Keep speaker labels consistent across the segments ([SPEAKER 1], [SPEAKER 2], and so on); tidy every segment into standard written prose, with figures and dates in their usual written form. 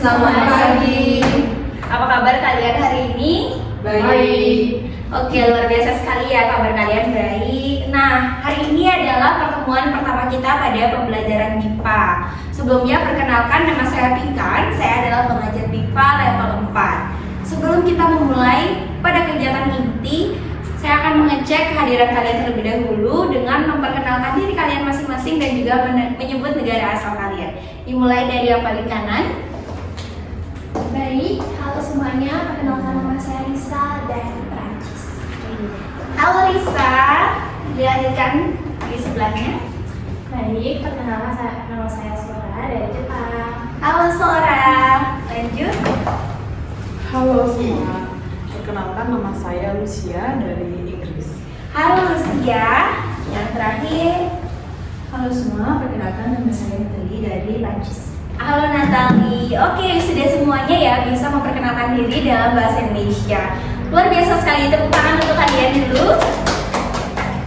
[SPEAKER 1] Selamat pagi.
[SPEAKER 2] Apa kabar kalian hari ini?
[SPEAKER 1] Baik.
[SPEAKER 2] Oke, luar biasa sekali ya kabar kalian baik. Nah, hari ini adalah pertemuan pertama kita pada pembelajaran MIPA. Sebelumnya perkenalkan, nama saya Pinkan. Saya adalah pengajar MIPA level 4. Sebelum kita memulai pada kegiatan inti, saya akan mengecek kehadiran kalian terlebih dahulu dengan memperkenalkan diri kalian masing-masing dan juga menyebut negara asal kalian. Dimulai dari yang paling kanan.
[SPEAKER 3] Baik, halo semuanya, perkenalkan nama saya Risa dari Perancis.
[SPEAKER 2] Halo Risa, dilanjutkan di sebelahnya.
[SPEAKER 3] Baik, perkenalkan nama saya Sora dari Jepang.
[SPEAKER 2] Halo Sora, lanjut.
[SPEAKER 1] Halo semua. Perkenalkan nama saya Lucia dari Inggris.
[SPEAKER 2] Halo Lucia, yang terakhir.
[SPEAKER 3] Halo semua, perkenalkan nama saya Natali dari Perancis.
[SPEAKER 2] Halo Natali. Oke, sudah semuanya ya bisa memperkenalkan diri dalam bahasa Indonesia. Luar biasa sekali, tepuk tangan untuk kalian dulu.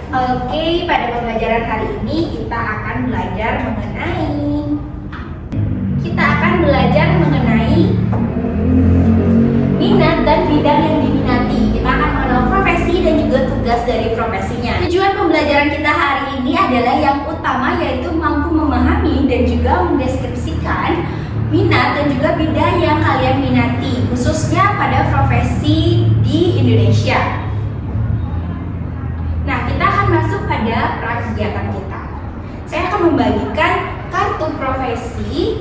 [SPEAKER 2] Oke, pada pembelajaran hari ini kita akan belajar mengenai minat dan bidang yang diminati. Kita akan mengenal profesi dan juga tugas dari profesinya. Tujuan pembelajaran kita hari ini adalah yang utama, yaitu mampu memahami dan juga mendeskripsikan minat dan juga bidang yang kalian minati, khususnya pada profesi di Indonesia. Nah, kita akan masuk pada prakegiatan kita. Saya akan membagikan kartu profesi.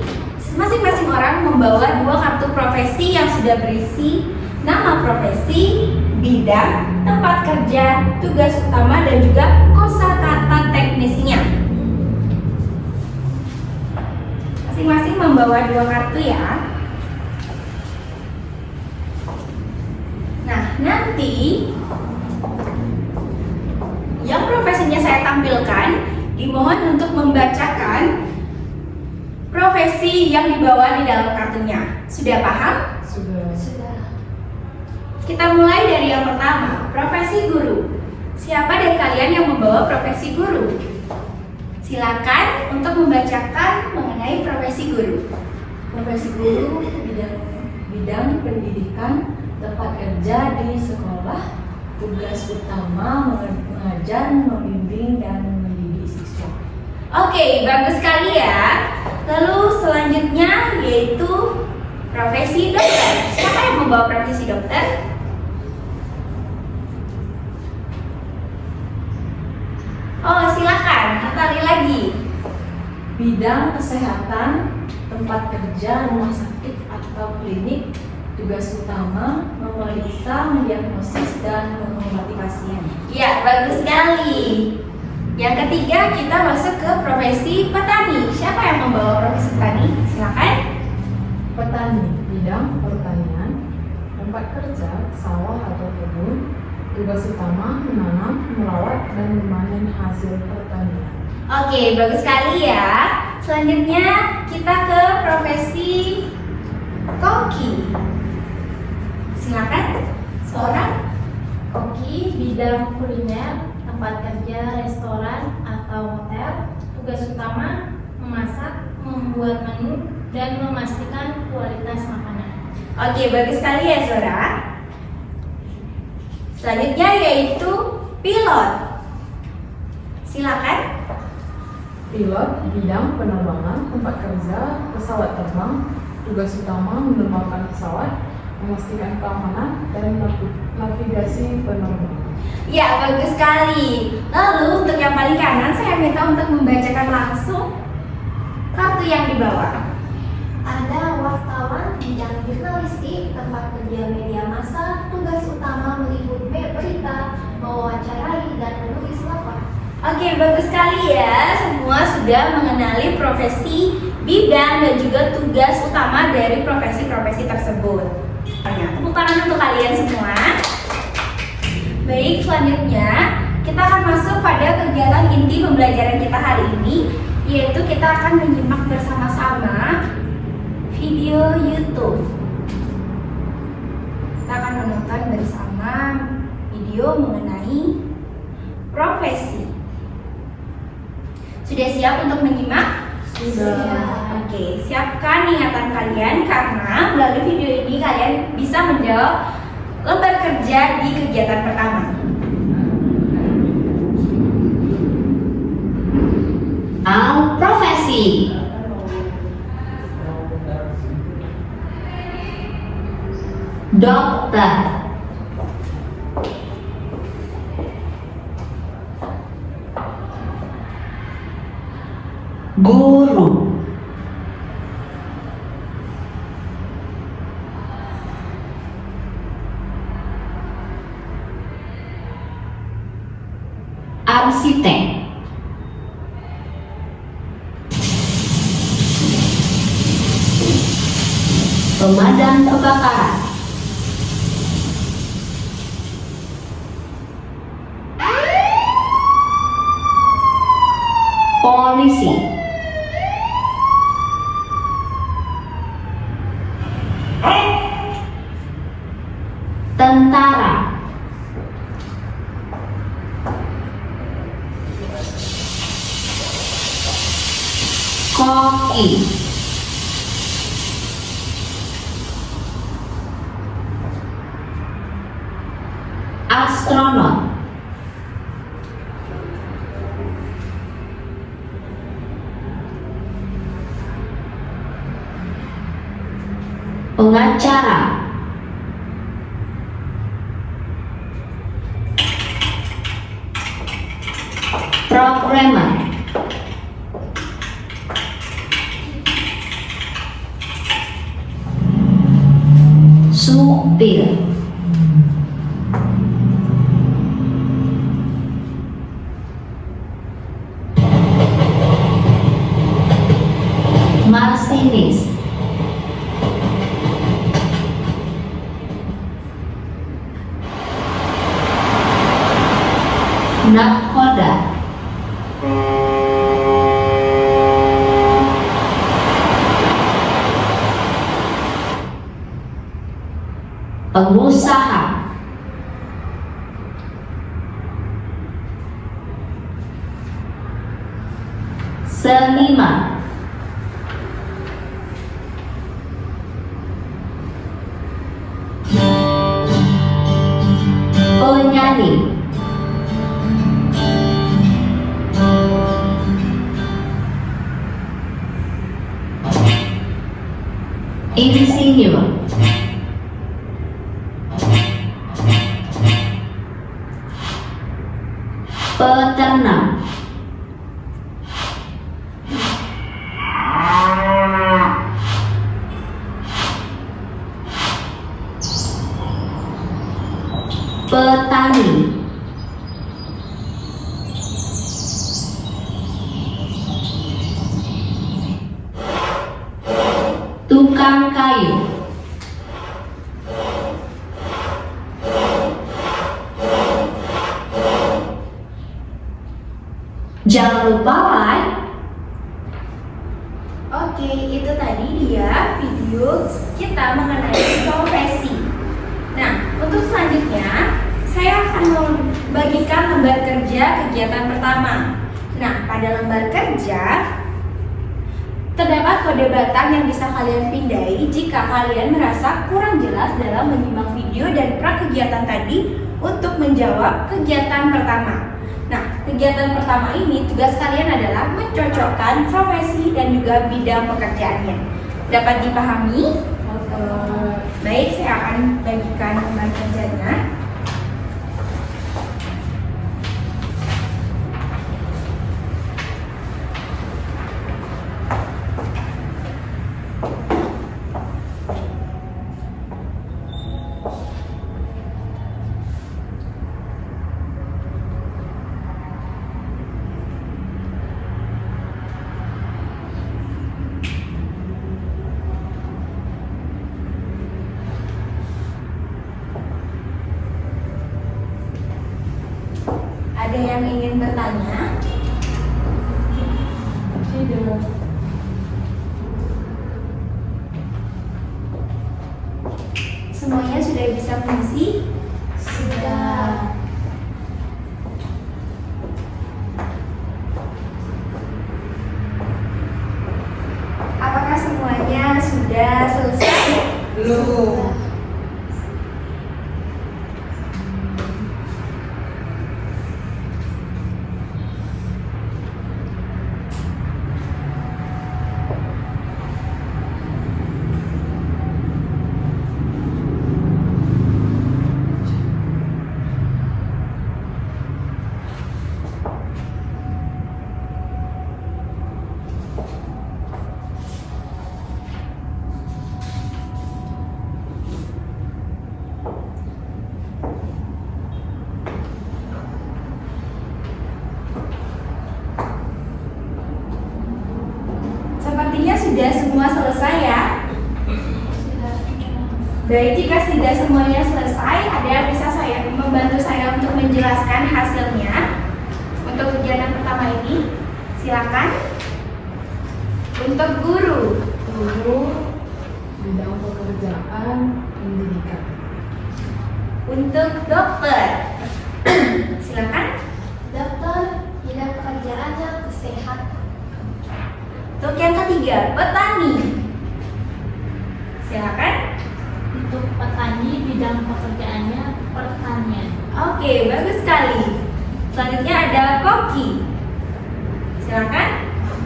[SPEAKER 2] Masing-masing orang membawa 2 kartu profesi yang sudah berisi nama profesi, bidang, tempat kerja, tugas utama, dan juga kosakata teknisnya. Masing-masing membawa 2 kartu ya. Nah, nanti yang profesinya saya tampilkan, dimohon untuk membacakan profesi yang dibawa di dalam kartunya. Sudah paham?
[SPEAKER 1] Sudah.
[SPEAKER 2] Kita mulai dari yang pertama, profesi guru. Siapa dari kalian yang membawa profesi guru? Silakan untuk membacakan mengenai profesi guru.
[SPEAKER 4] Profesi guru bidang pendidikan, tempat kerja di sekolah, tugas utama mengajar, membimbing, dan mendidik siswa.
[SPEAKER 2] Oke, bagus sekali ya. Lalu selanjutnya yaitu profesi dokter. Siapa yang membawa profesi dokter? Oh, silakan, Natali lagi.
[SPEAKER 4] Bidang kesehatan, tempat kerja, rumah sakit atau klinik, tugas utama memeriksa, mendiagnosis, dan mengobati pasien.
[SPEAKER 2] Ya, bagus sekali. Yang ketiga, kita masuk ke profesi petani. Siapa yang membawa profesi petani? Silakan.
[SPEAKER 1] Petani, bidang pertanian, tempat kerja, sawah atau kebun, tugas utama menanam, merawat, dan memanen hasil pertanian.
[SPEAKER 2] Oke, bagus sekali ya. Selanjutnya kita ke profesi koki. Silakan, seorang.
[SPEAKER 3] Koki, bidang kuliner, tempat kerja, restoran atau hotel. Tugas utama memasak, membuat menu, dan memastikan kualitas makanan.
[SPEAKER 2] Oke, bagus sekali ya Zora. Selanjutnya yaitu pilot. Silakan.
[SPEAKER 1] Pilot, bidang penerbangan, tempat kerja, pesawat terbang, tugas utama menerbangkan pesawat, memastikan keamanan, dan navigasi penerbangan.
[SPEAKER 2] Ya, bagus sekali. Lalu untuk yang paling kanan, saya minta untuk membacakan langsung kartu yang dibawa.
[SPEAKER 3] Ada wartawan, bidang jurnalistik, tempat kerja media massa, tugas utama meliput berita, mewawancarai, dan menulis laporan.
[SPEAKER 2] Oke, bagus sekali ya. Semua sudah mengenali profesi, bidang, dan juga tugas utama dari profesi-profesi tersebut. Tepuk tangan untuk kalian semua. Baik, selanjutnya kita akan masuk pada kegiatan inti pembelajaran kita hari ini, yaitu kita akan menyimak bersama-sama video YouTube. Kita akan menonton bersama video mengenai profesi. Sudah siap untuk menyimak?
[SPEAKER 1] Sudah.
[SPEAKER 2] Oke, siapkan ingatan kalian karena melalui video ini kalian bisa menjawab lembar kerja di kegiatan pertama.
[SPEAKER 5] Profesi. Dokter. Guru. Arsitek. Pemadam kebakaran. Polisi. Tentara. Koki. Astronot. Pengacara. Programmer. Supir. Masinis. Nakoda. Pengusaha. Seniman. Penyanyi. Insinyur. Peternak. Petani. Tukang kayu. Jangan lupa like.
[SPEAKER 2] Oke, itu tadi dia video kita mengenai profesi. Nah, untuk selanjutnya saya akan membagikan lembar kerja kegiatan pertama. Nah, pada lembar kerja terdapat kode batang yang bisa kalian pindai jika kalian merasa kurang jelas dalam menyimak video dan prakegiatan tadi untuk menjawab kegiatan pertama. Nah, kegiatan pertama ini tugas kalian adalah mencocokkan profesi dan juga bidang pekerjaannya. Dapat dipahami? Baik, saya akan bagikan lembar kerjanya. Ada yang ingin bertanya?
[SPEAKER 1] Tidak.
[SPEAKER 2] Semuanya sudah bisa mengisi?
[SPEAKER 3] Sudah.
[SPEAKER 2] Apakah Tuh. Sepertinya sudah semua selesai ya. Baik, jika sudah semuanya selesai, ada yang bisa membantu saya untuk menjelaskan hasilnya untuk ujian yang pertama ini? Silakan. Untuk guru.
[SPEAKER 1] Guru bidang pekerjaan pendidikan.
[SPEAKER 2] Untuk dokter. Silakan.
[SPEAKER 3] Dokter, bidang pekerjaannya kesehatan.
[SPEAKER 2] Untuk yang ketiga, petani. Silakan.
[SPEAKER 6] Untuk petani, bidang pekerjaannya pertanian.
[SPEAKER 2] Oke, bagus sekali. Selanjutnya ada koki. Silakan.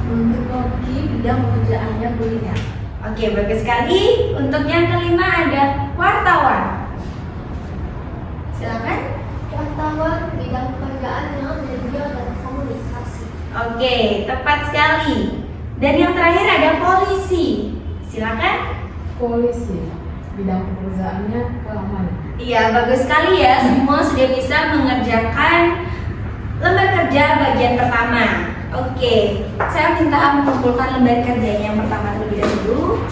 [SPEAKER 4] Untuk koki, bidang pekerjaannya kuliner.
[SPEAKER 2] Oke, bagus sekali. Untuk yang kelima ada wartawan. Silakan.
[SPEAKER 3] Wartawan, bidang pekerjaannya media dan komunikasi.
[SPEAKER 2] Oke, tepat sekali. Dan yang terakhir ada polisi. Silakan.
[SPEAKER 1] Polisi bidang pekerjaannya keamanan.
[SPEAKER 2] Iya, bagus sekali ya. Semua sudah bisa mengerjakan lembar kerja bagian pertama. Oke, saya minta mengumpulkan lembar kerjanya yang pertama terlebih dahulu.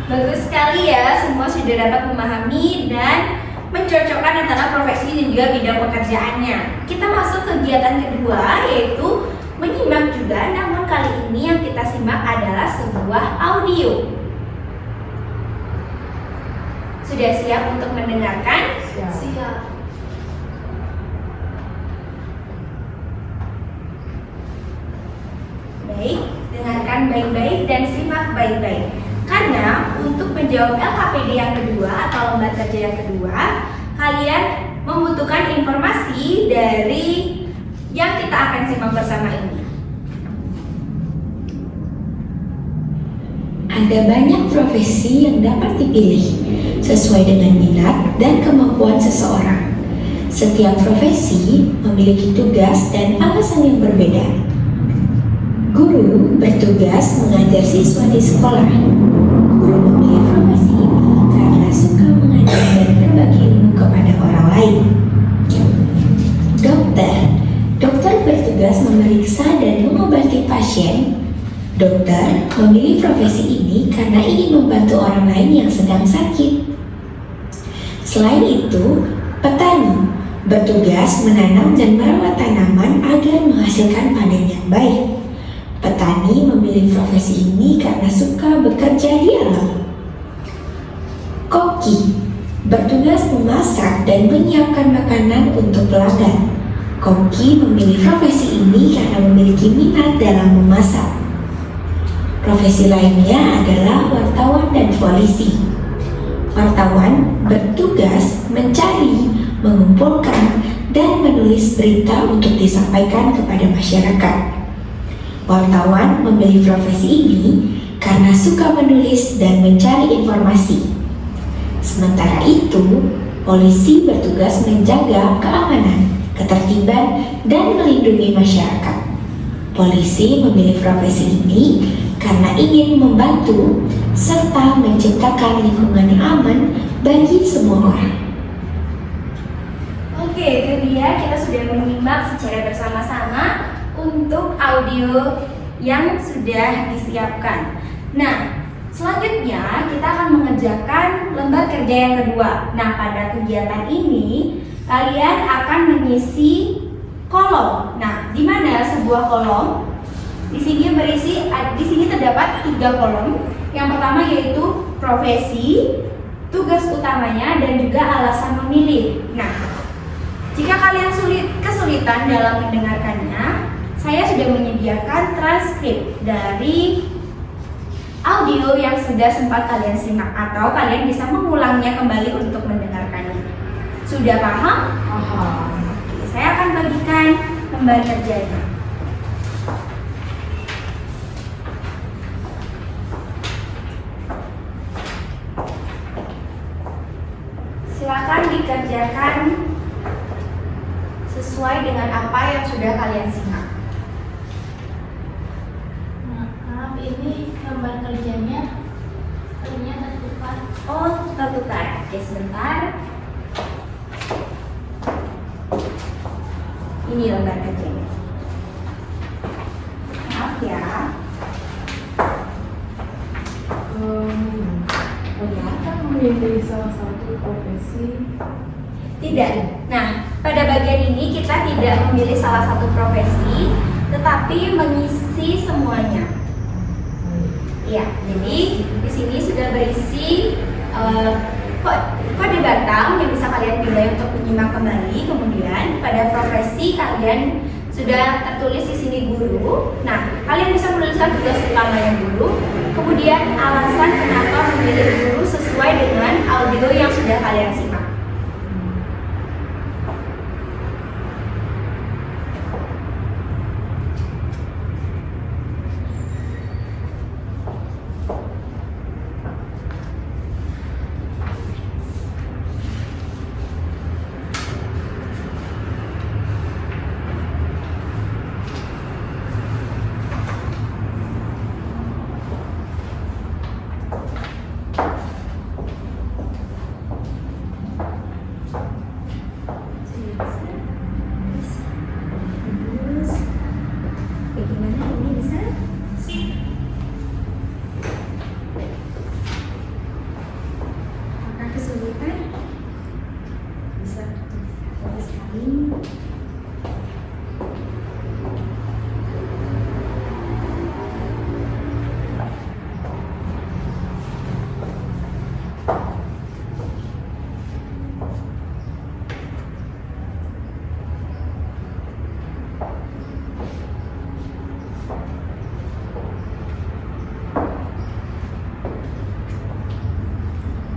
[SPEAKER 2] Bagus sekali ya, semua sudah dapat memahami dan mencocokkan antara profesi dan juga bidang pekerjaannya. Kita masuk kegiatan kedua, yaitu menyimak juga, namun kali ini yang kita simak adalah sebuah audio. Sudah siap untuk mendengarkan?
[SPEAKER 3] Siap.
[SPEAKER 2] Baik, dengarkan baik-baik dan simak baik-baik. Karena untuk menjawab LKPD yang kedua atau lembar kerja yang kedua, kalian membutuhkan informasi dari yang kita akan simak bersama ini.
[SPEAKER 7] Ada banyak profesi yang dapat dipilih sesuai dengan minat dan kemampuan seseorang. Setiap profesi memiliki tugas dan alasan yang berbeda. Guru bertugas mengajar siswa di sekolah. Guru memilih profesi ini karena suka mengajar dan berbagi ilmu kepada orang lain. Dokter bertugas memeriksa dan mengobati pasien. Dokter memilih profesi ini karena ingin membantu orang lain yang sedang sakit. Selain itu, petani bertugas menanam dan merawat tanaman agar menghasilkan panen yang baik. Petani memilih profesi ini karena suka bekerja di alam. Koki bertugas memasak dan menyiapkan makanan untuk pelanggan. Koki memilih profesi ini karena memiliki minat dalam memasak. Profesi lainnya adalah wartawan dan polisi. Wartawan bertugas mencari, mengumpulkan, dan menulis berita untuk disampaikan kepada masyarakat. Wartawan memilih profesi ini karena suka menulis dan mencari informasi. Sementara itu, polisi bertugas menjaga keamanan, ketertiban, dan melindungi masyarakat. Polisi memilih profesi ini karena ingin membantu serta menciptakan lingkungan yang aman bagi semua orang.
[SPEAKER 2] Oke, itu dia kita sudah menyimak secara bersama-sama untuk audio yang sudah disiapkan. Nah, selanjutnya kita akan mengerjakan lembar kerja yang kedua. Nah, pada kegiatan ini kalian akan mengisi kolom. Nah, di mana sebuah kolom? Di sini terdapat 3 kolom. Yang pertama yaitu profesi, tugas utamanya, dan juga alasan memilih. Nah, Jika kalian kesulitan dalam mendengarkannya, saya sudah menyediakan transkrip dari audio yang sudah sempat kalian simak, atau kalian bisa mengulangnya kembali untuk mendengarkannya. Sudah paham?
[SPEAKER 1] Paham.
[SPEAKER 2] Oke, saya akan bagikan lembar kerjanya. Silakan dikerjakan sesuai dengan apa yang sudah kalian simak.
[SPEAKER 6] Maaf, ini gambar kerjanya sepertinya tertukar.
[SPEAKER 2] Oh, tertukar. Oke, sebentar. Ini lembar kerjanya. Maaf ya.
[SPEAKER 1] Apakah memilih salah satu profesi?
[SPEAKER 2] Tidak. Nah, pada bagian ini kita tidak memilih salah satu profesi, tetapi mengisi semuanya. Ya, jadi di sini sudah berisi kode batam yang bisa kalian pilih untuk menyimak kembali. Kemudian pada profesi kalian sudah tertulis di sini guru. Nah, kalian bisa menuliskan tugas utamanya guru. Kemudian alasan kenapa memilih guru sesuai dengan audio yang sudah kalian simak. Bagaimana ini bisa? Apakah kesulitan? Bisa bagus sekali.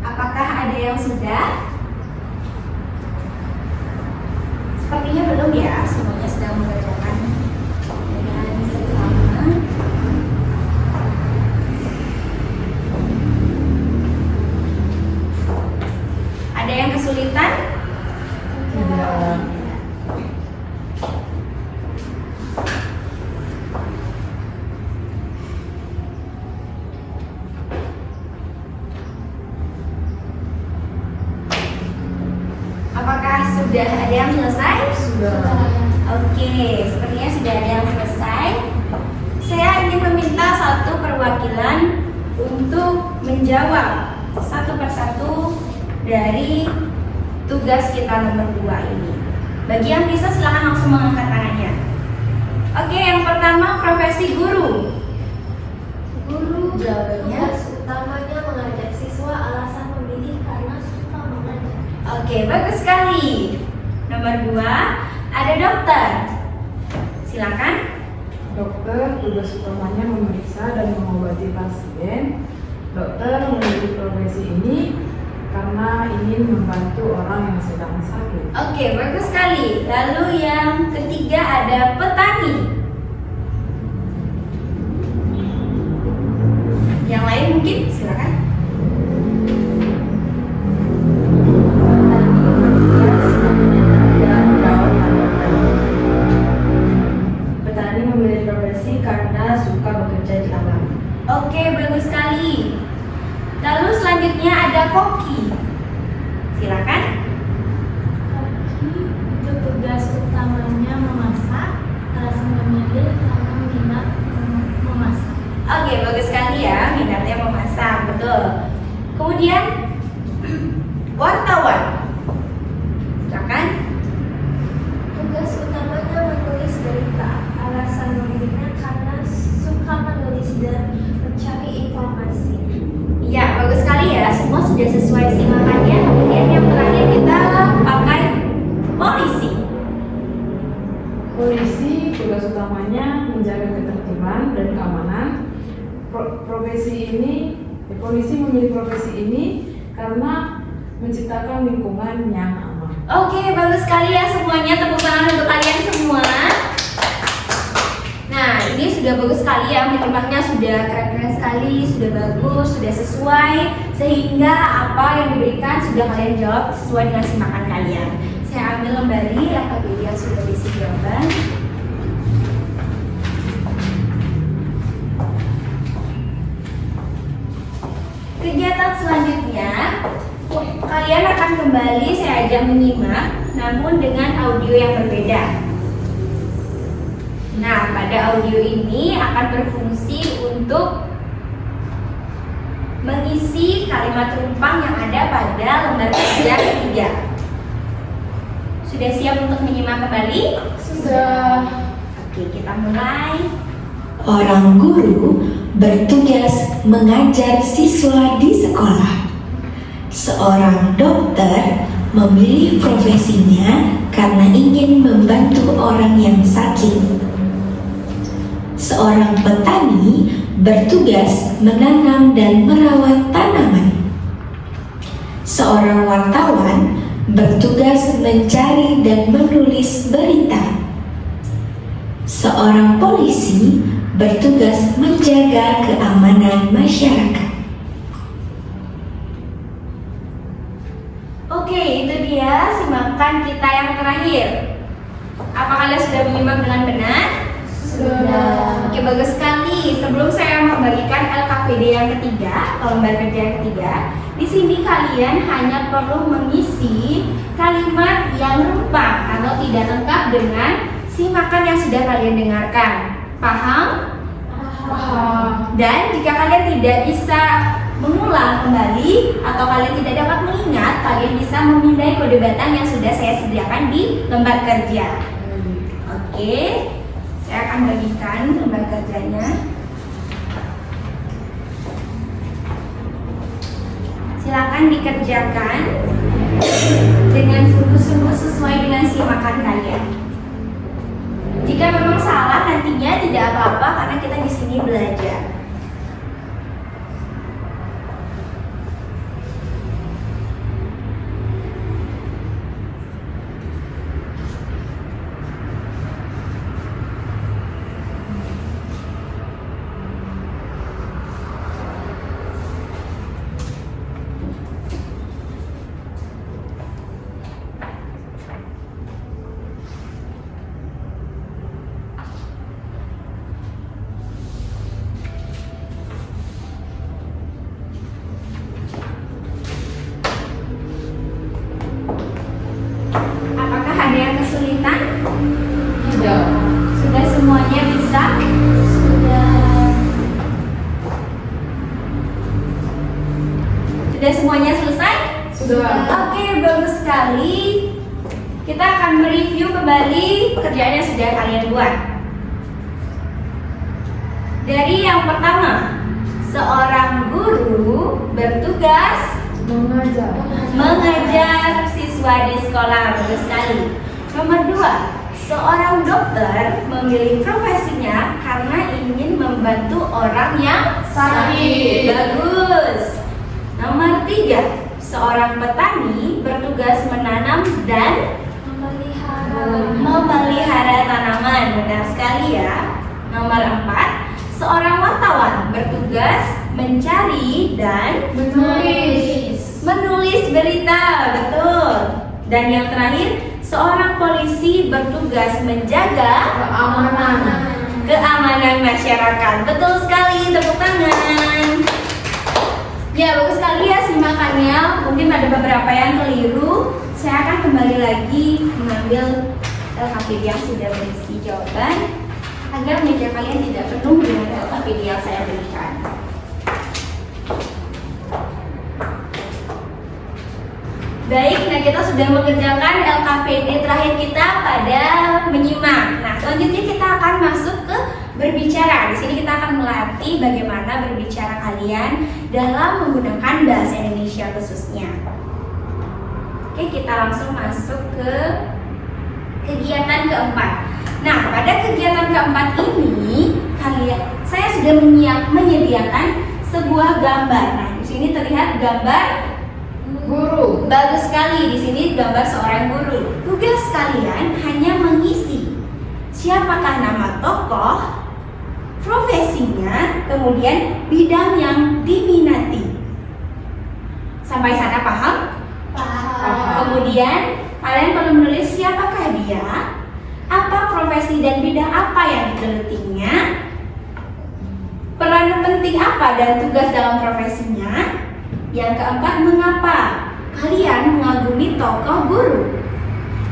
[SPEAKER 2] Apakah ada yang sudah? Sepertinya belum ya, semuanya sedang mengerjakan dengan seksama. Ada yang kesulitan?
[SPEAKER 1] Tidak.
[SPEAKER 2] Apakah sudah ada yang selesai?
[SPEAKER 1] Sudah.
[SPEAKER 2] Oke, sepertinya sudah ada yang selesai. Saya ingin meminta satu perwakilan untuk menjawab satu persatu dari tugas kita nomor 2 ini. Bagi yang bisa silahkan langsung mengangkat tangannya. Oke, yang pertama profesi guru.
[SPEAKER 3] Guru
[SPEAKER 2] Jawabannya?
[SPEAKER 3] tugas utamanya mengajak siswa, alasan memilih karena suka mengajar.
[SPEAKER 2] Oke, bagus sekali. Nomor 2, ada dokter. Silakan.
[SPEAKER 1] Dokter tugas utamanya memeriksa dan mengobati pasien. Dokter memilih profesi ini karena ingin membantu orang yang sedang sakit.
[SPEAKER 2] Oke, bagus sekali. Lalu yang ketiga ada petani. Yang lain mungkin silakan.
[SPEAKER 4] Petani memilih profesi karena suka bekerja di alam.
[SPEAKER 2] Oke, bagus sekali. Lalu selanjutnya ada koki. Silakan.
[SPEAKER 6] Koki itu tugas utamanya memasak, alasan memilih karena minat memasak.
[SPEAKER 2] Oke, bagus sekali ya, minatnya memasak, betul. Kemudian wartawan. Silakan.
[SPEAKER 3] Tugas utamanya menulis berita, alasan memilihnya karena suka menulis dan mencari informasi.
[SPEAKER 2] Ya, bagus sekali ya, semua sudah sesuai sih
[SPEAKER 1] Polisi tugas utamanya menjaga ketertiban dan keamanan. Polisi memilih profesi ini karena menciptakan lingkungan yang aman.
[SPEAKER 2] Oke, bagus sekali ya semuanya. Tepuk tangan untuk kalian semua. Nah, ini sudah bagus sekali ya, menyimaknya sudah keren-keren sekali, sudah bagus, sudah sesuai, sehingga apa yang diberikan sudah kalian jawab sesuai dengan simakan kalian. Saya ambil kembali LKPD yang sudah berisi jawaban. Kegiatan selanjutnya, kalian akan kembali saya ajak menyimak, namun dengan audio yang berbeda. Nah, pada audio ini akan berfungsi untuk mengisi kalimat rumpang yang ada pada lembar kerja ketiga. Sudah siap untuk menyimak kembali?
[SPEAKER 1] Sudah.
[SPEAKER 2] Oke, kita mulai.
[SPEAKER 7] Orang guru bertugas mengajar siswa di sekolah. Seorang dokter memilih profesinya karena ingin membantu orang yang sakit. Seorang petani bertugas menanam dan merawat tanaman. Seorang wartawan bertugas mencari dan menulis berita. Seorang polisi bertugas menjaga keamanan masyarakat.
[SPEAKER 2] Oke, itu dia simakan kita yang terakhir. Apa kalian sudah menyimak dengan benar?
[SPEAKER 1] Sudah.
[SPEAKER 2] Oke, bagus sekali. Sebelum saya membagikan LKPD yang ketiga atau lembar kerja yang ketiga, di sini kalian hanya perlu mengisi kalimat yang rumpang atau tidak lengkap dengan simakan yang sudah kalian dengarkan. Paham?
[SPEAKER 1] Paham.
[SPEAKER 2] Dan jika kalian tidak bisa mengulang kembali atau kalian tidak dapat mengingat, kalian bisa memindai kode batang yang sudah saya sediakan di lembar kerja. Oke, saya akan bagikan lembar kerjanya. Silakan dikerjakan dengan sungguh-sungguh sesuai dengan simakan kalian. Jika memang salah nantinya tidak apa-apa karena kita di sini belajar. Apakah ada yang kesulitan?
[SPEAKER 1] Tidak.
[SPEAKER 2] Sudah semuanya bisa? Sudah semuanya selesai?
[SPEAKER 1] Sudah.
[SPEAKER 2] Oke, bagus sekali. Kita akan mereview kembali kerjaan yang sudah kalian buat. Dari yang pertama, seorang guru bertugas mengajar siswa di sekolah. Bagus sekali. Nomor 2, seorang dokter memilih profesinya karena ingin membantu orang yang sakit. Bagus. Nomor 3, seorang petani bertugas menanam dan memelihara tanaman. Benar sekali ya. Nomor 4, seorang wartawan bertugas mencari dan menulis berita. Betul. Dan yang terakhir, seorang polisi bertugas menjaga keamanan masyarakat. Betul sekali, tepuk tangan. Ya, bagus sekali ya simakannya. Mungkin ada beberapa yang keliru. Saya akan kembali lagi mengambil LKPD yang sudah berisi jawaban agar meja kalian tidak penuh dengan LKPD yang saya berikan. Baik, nah kita sudah mengerjakan LKPD terakhir kita pada menyimak. Nah, selanjutnya kita akan masuk ke berbicara. Di sini kita akan melatih bagaimana berbicara kalian dalam menggunakan bahasa Indonesia khususnya. Oke, kita langsung masuk ke kegiatan keempat. Nah, keempat ini, saya sudah menyediakan sebuah gambar. Nah, di sini terlihat gambar
[SPEAKER 1] Guru.
[SPEAKER 2] bagus sekali. Di sini gambar seorang guru. Tugas kalian hanya mengisi siapakah nama tokoh, profesinya, kemudian bidang yang diminati. Sampai sana paham? Kemudian kalian perlu menulis siapakah dia, apa profesi dan bidang apa yang digelutinya, peran penting apa dan tugas dalam profesinya. Yang keempat, mengapa kalian mengagumi tokoh guru.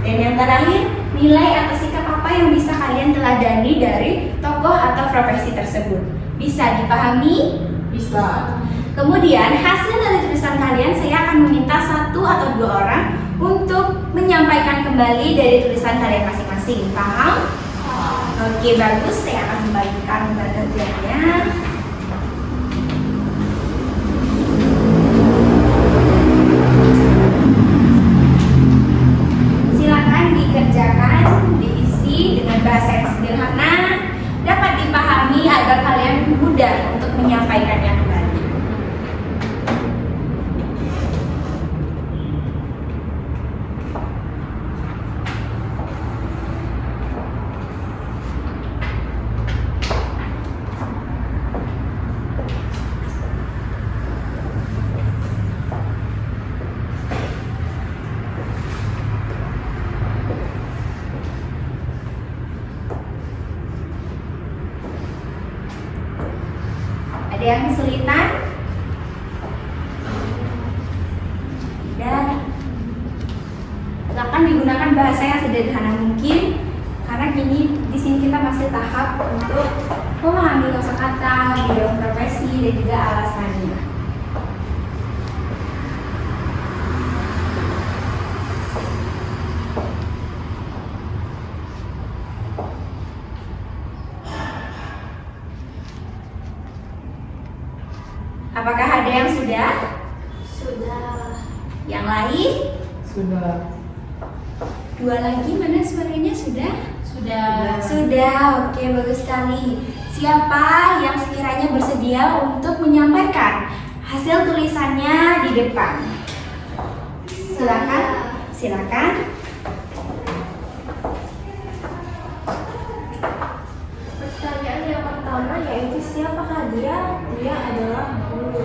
[SPEAKER 2] Dan yang terakhir, nilai atau sikap apa yang bisa kalian teladani dari tokoh atau profesi tersebut. Bisa dipahami?
[SPEAKER 1] Bisa.
[SPEAKER 2] Kemudian hasil dari tulisan kalian saya akan meminta 1 atau 2 orang untuk menyampaikan kembali dari tulisan kalian masing-masing. Paham? Oke, bagus. Saya akan membagikan lembar kerjanya. Silakan dikerjakan, diisi dengan bahasa yang sederhana, dapat dipahami agar kalian mudah untuk menyampaikannya kembali. Ada yang kesulitan? Dan silakan digunakan bahasa yang sederhana mungkin, karena di sini kita masih tahap untuk memahami kosakata, bidang profesi dan juga alasannya. Apakah ada yang sudah?
[SPEAKER 3] Sudah.
[SPEAKER 2] Yang lain?
[SPEAKER 1] Sudah.
[SPEAKER 2] 2 lagi, mana suaranya sudah? Sudah, oke, bagus sekali. Siapa yang sekiranya bersedia untuk menyampaikan hasil tulisannya di depan? Silakan.
[SPEAKER 3] Pertanyaan yang pertama yaitu siapakah dia? Dia adalah guru.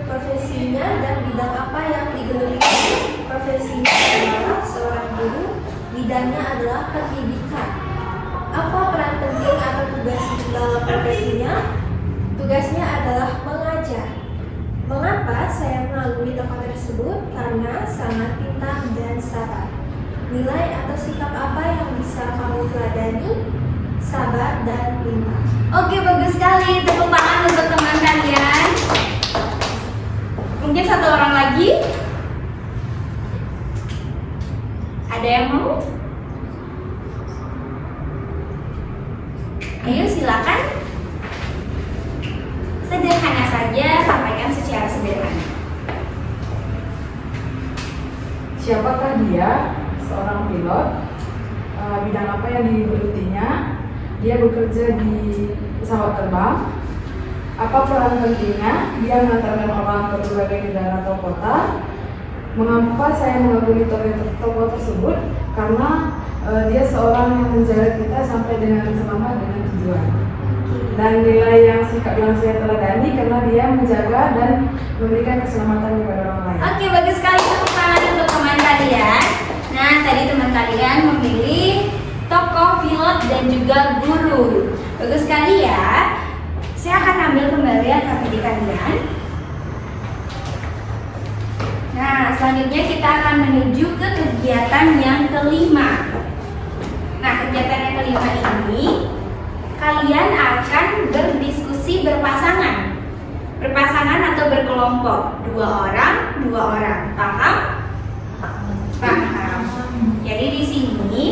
[SPEAKER 3] Profesinya dan bidang apa yang digeluti? Profesinya adalah seorang guru, bidangnya adalah pendidikan. Apa peran penting atau tugas dalam profesinya? Tugasnya adalah mengajar. Mengapa saya mengagumi tokoh tersebut? Karena sangat pintar dan sabar. Nilai atau sikap apa yang bisa kamu teladani? Sabar dan pintar.
[SPEAKER 2] Oke, bagus sekali. Tepuk tangan untuk teman kalian. Mungkin 1 orang lagi. Ada yang mau? Ayo silakan. Sederhana saja, sampaikan secara sederhana.
[SPEAKER 1] Siapakah dia? Seorang pilot. Bidang apa yang digelutinya? Dia bekerja di pesawat terbang. Apa peran pentingnya? Dia mengantarkan orang ke berbagai negara atau kota. Mengapa saya mengagumi tokoh tersebut? Karena dia seorang yang menjaga kita sampai dengan selamat dengan tujuan. Dan nilai yang sikap yang saya teladani karena dia menjaga dan memberikan keselamatan kepada orang lain.
[SPEAKER 2] Oke, bagus sekali. Tepuk tangan untuk teman kalian. Nah, tadi teman kalian memilih tokoh, pilot, dan juga guru. Bagus sekali ya. Saya akan ambil kembali rapidi kalian. Nah, selanjutnya kita akan menuju ke kegiatan yang kelima. Nah, kegiatan yang kelima ini kalian akan berdiskusi berpasangan. Berpasangan atau berkelompok. 2 orang, 2 orang. Paham? Paham. Jadi di sini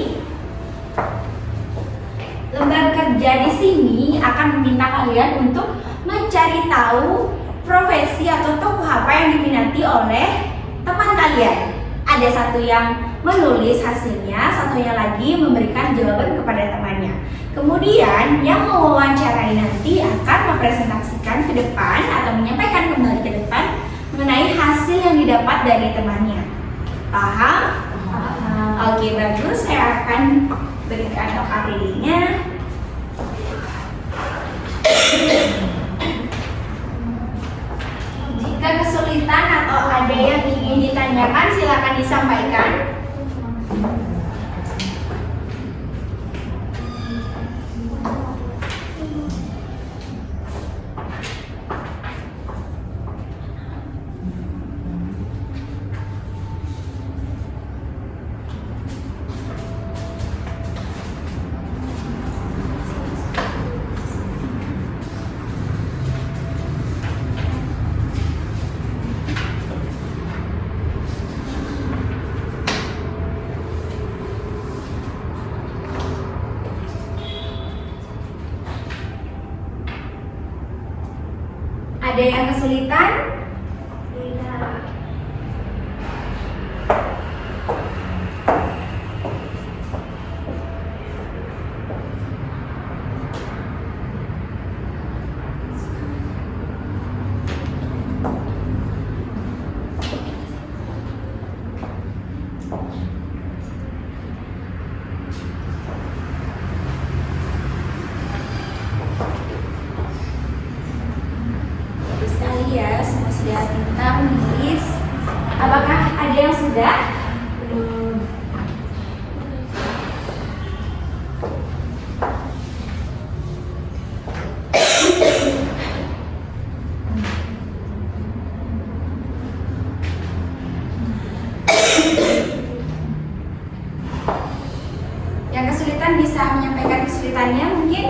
[SPEAKER 2] lembar kerja di sini akan meminta kalian untuk mencari tahu profesi atau tokoh apa yang diminati oleh teman kalian. Ada satu yang menulis hasilnya, satunya lagi memberikan jawaban kepada temannya. Kemudian yang mewawancarai nanti akan mempresentasikan ke depan atau menyampaikan kembali ke depan mengenai hasil yang didapat dari temannya. Paham? Oke, bagus. Saya akan berikan OKTD-nya. Jika kesulitan atau ada yang ingin ditanyakan, silakan disampaikan. Ada yang kesulitan?
[SPEAKER 3] Tidak.
[SPEAKER 2] Bagus sekali ya, semua sudah pintar menulis. Apakah ada yang sudah? Belum. Yang kesulitan bisa menyampaikan kesulitannya mungkin?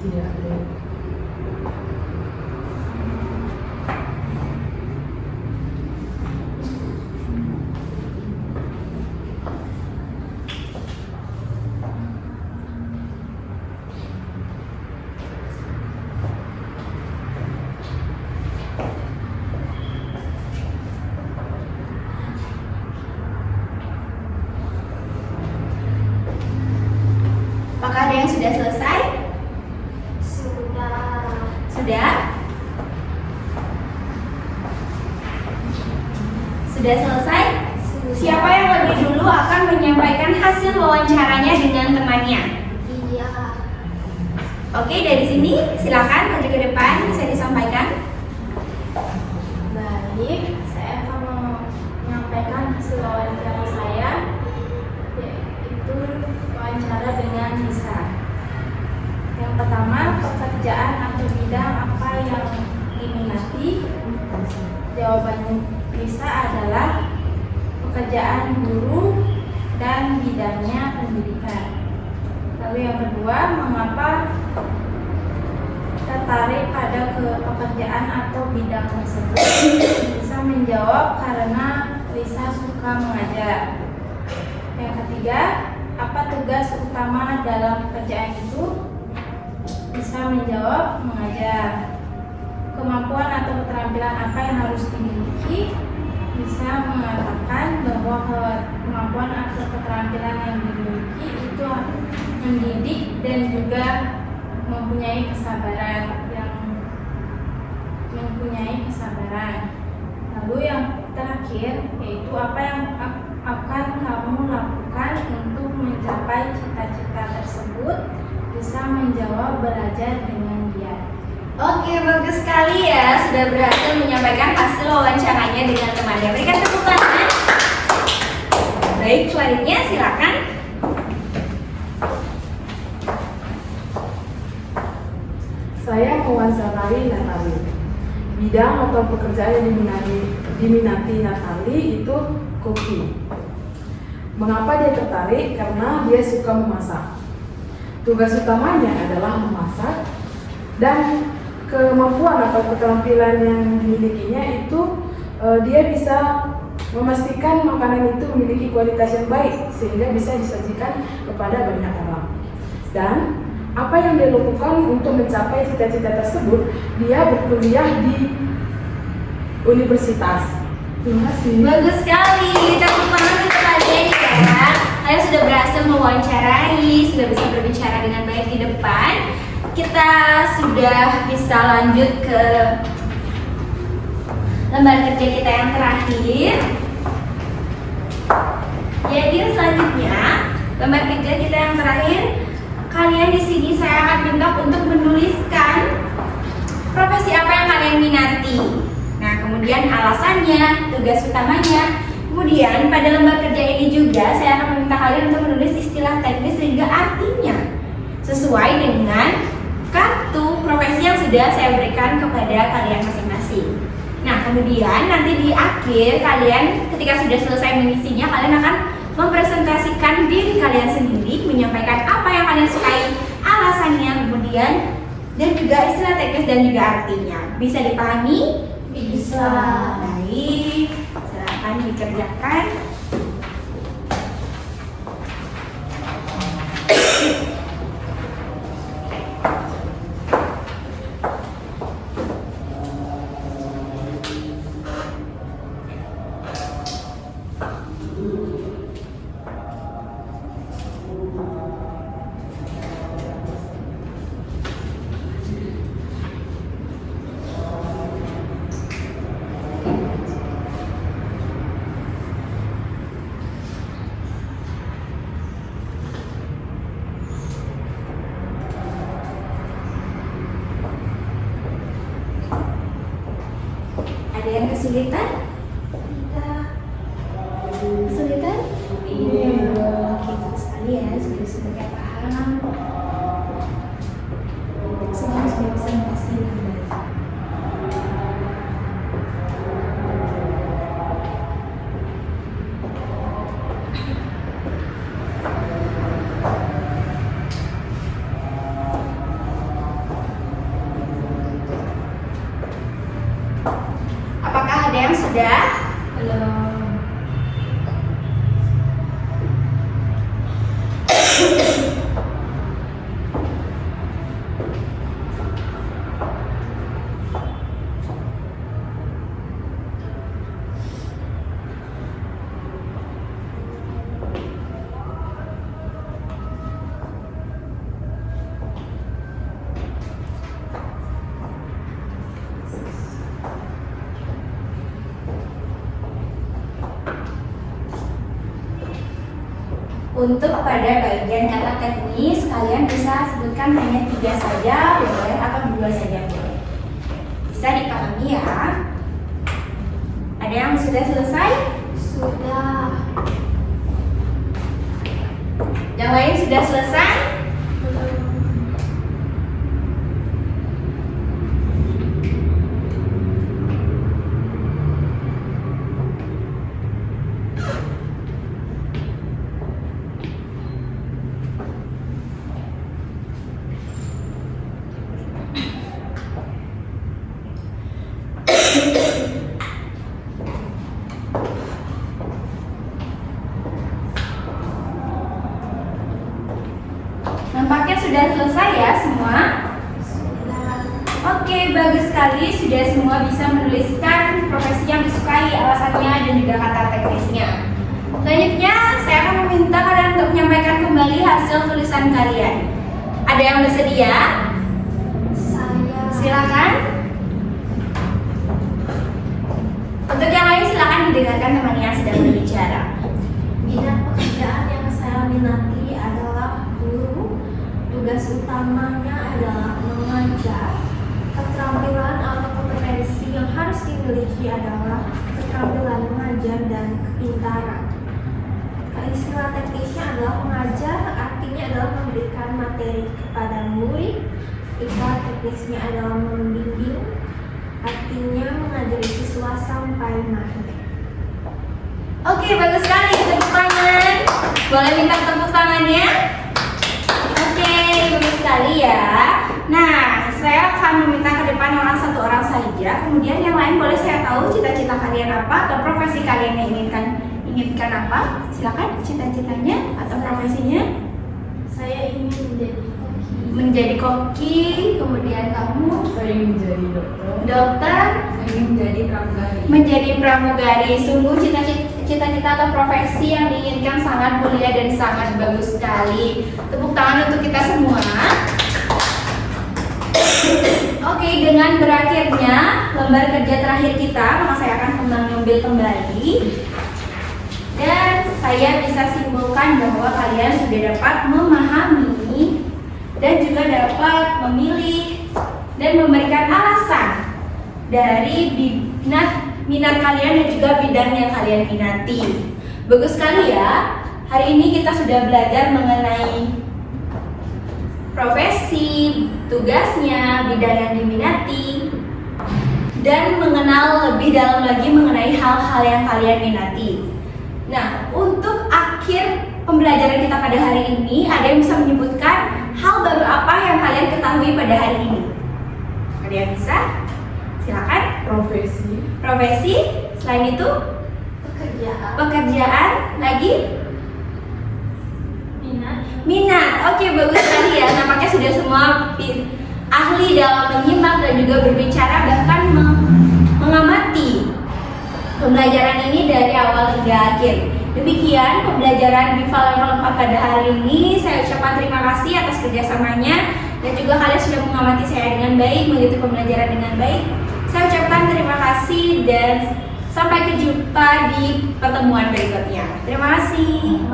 [SPEAKER 1] Tidak ada.
[SPEAKER 2] Apakah ada yang sudah selesai?
[SPEAKER 3] Sudah.
[SPEAKER 2] Sudah? Sudah selesai? Siapa yang lebih dulu akan menyampaikan hasil wawancaranya dengan temannya?
[SPEAKER 3] Iya.
[SPEAKER 2] Oke, dari sini silakan maju ke depan, bisa disampaikan.
[SPEAKER 6] Baik, saya akan menyampaikan hasil wawancara saya, yaitu wawancara dengan Lisa. Yang pertama, pekerjaan atau bidang apa yang diminati? Jawaban Lisa adalah pekerjaan guru dan bidangnya pendidikan. Lalu yang kedua, mengapa tertarik pada pekerjaan atau bidang tersebut? Lisa menjawab karena Lisa suka mengajar. Yang ketiga, apa tugas utama dalam pekerjaan itu? Lisa menjawab mengajar. Kemampuan atau keterampilan apa yang harus dimiliki? Lisa mengatakan bahwa kemampuan atau keterampilan yang dimiliki itu mendidik dan juga mempunyai kesabaran. Lalu yang terakhir yaitu apa yang akan kamu lakukan untuk mencapai cita-cita tersebut? Lisa menjawab belajar dengan giat.
[SPEAKER 2] Oke, bagus sekali ya, sudah berhasil menyampaikan hasil wawancaranya dengan temannya. Berikan tepuk tangan. Baik, selanjutnya silakan.
[SPEAKER 1] Saya mewawancarai Natali. Bidang atau pekerjaan yang diminati Natali itu koki. Mengapa dia tertarik? Karena dia suka memasak. Tugas utamanya adalah memasak dan kemampuan atau keterampilan yang dimilikinya itu dia bisa memastikan makanan itu memiliki kualitas yang baik sehingga bisa disajikan kepada banyak orang. Dan apa yang dia lakukan untuk mencapai cita-cita tersebut, dia berkuliah di universitas. Terima kasih.
[SPEAKER 2] Bagus sekali, tepuk tangan untuk kalian ya. Kalian sudah berhasil mewawancarai, sudah bisa berbicara dengan baik di depan. Kita sudah bisa lanjut ke lembar kerja kita yang terakhir. Jadi selanjutnya, lembar kerja kita yang terakhir, kalian di sini saya akan minta untuk menuliskan profesi apa yang kalian minati. Nah, kemudian alasannya, tugas utamanya. Kemudian pada lembar kerja ini juga saya akan meminta kalian untuk menulis istilah teknis dan juga artinya sesuai dengan kartu profesi yang sudah saya berikan kepada kalian masing-masing. Nah, kemudian nanti di akhir kalian ketika sudah selesai mengisinya, kalian akan mempresentasikan diri kalian sendiri, menyampaikan apa yang kalian sukai, alasannya, kemudian dan juga istilah teknis dan juga artinya. Bisa dipahami? Bisa. Baik, silakan dikerjakan. Ada yang kesulitan? Kesulitan? Iya. Oke, bagus sekali ya, sudah paham. Semua sudah bisa mengatasi dengan baik. Apakah ada yang sudah? Belum. Untuk pada bagian kata teknis, kalian bisa sebutkan hanya 3 saja boleh atau 2 saja boleh. Bisa dipahami ya? Ada yang sudah selesai?
[SPEAKER 3] Sudah.
[SPEAKER 2] Yang lain sudah selesai? Nampaknya sudah selesai ya semua? Oke, bagus sekali. Sudah semua bisa menuliskan profesi yang disukai, alasannya, dan juga kata teknisnya. Selanjutnya, saya akan meminta kalian untuk menyampaikan kembali hasil tulisan kalian. Ada yang bersedia?
[SPEAKER 3] Saya.
[SPEAKER 2] Silakan. Untuk yang lain silakan didengarkan teman yang sedang berbicara.
[SPEAKER 3] Bidang pekerjaan yang saya minati adalah guru. Tugas utamanya adalah mengajar. Keterampilan atau kompetensi yang harus dimiliki adalah keterampilan mengajar dan kepintaran. Istilah teknisnya adalah mengajar, artinya adalah memberikan materi kepada murid. Istilah teknisnya adalah membimbing, artinya mengajari siswa sampai mahir.
[SPEAKER 2] Oke, bagus sekali. Tepuk tangan. Boleh minta tepuk tangannya? Oke, bagus sekali ya. Nah, saya akan meminta ke depan satu orang saja. Kemudian yang lain boleh saya tahu cita-cita kalian apa atau profesi kalian yang inginkan apa? Silakan cita-citanya atau profesinya.
[SPEAKER 3] Saya ingin menjadi koki.
[SPEAKER 2] Menjadi koki. Kemudian kamu?
[SPEAKER 1] Saya ingin menjadi dokter.
[SPEAKER 2] Dokter.
[SPEAKER 1] Saya ingin menjadi pramugari.
[SPEAKER 2] Menjadi pramugari. Sungguh cita-cita cita-cita atau profesi yang diinginkan sangat mulia dan sangat bagus sekali. Tepuk tangan untuk kita semua. Oke, dengan berakhirnya lembar kerja terakhir kita, maka saya akan mengambil kembali. Dan saya bisa simpulkan bahwa kalian sudah dapat memahami dan juga dapat memilih dan memberikan alasan dari minat kalian dan juga bidang yang kalian minati. Bagus sekali ya. Hari ini kita sudah belajar mengenai profesi, tugasnya, bidang yang diminati, dan mengenal lebih dalam lagi mengenai hal-hal yang kalian minati. Nah, untuk akhir pembelajaran kita pada hari ini, ada yang bisa menyebutkan hal baru apa yang kalian ketahui pada hari ini? Ada yang bisa? Silakan. Profesi. Selain itu, pekerjaan. Lagi? Minat. Oke, bagus sekali ya. Nampaknya sudah semua ahli dalam menyimak dan juga berbicara, bahkan mengamati pembelajaran ini dari awal hingga akhir. Demikian pembelajaran BIPA level 4 pada hari ini. Saya ucapkan terima kasih atas kerjasamanya dan juga kalian sudah mengamati saya dengan baik, mengikuti pembelajaran dengan baik. Saya ucapkan terima kasih dan sampai jumpa di pertemuan berikutnya. Terima kasih.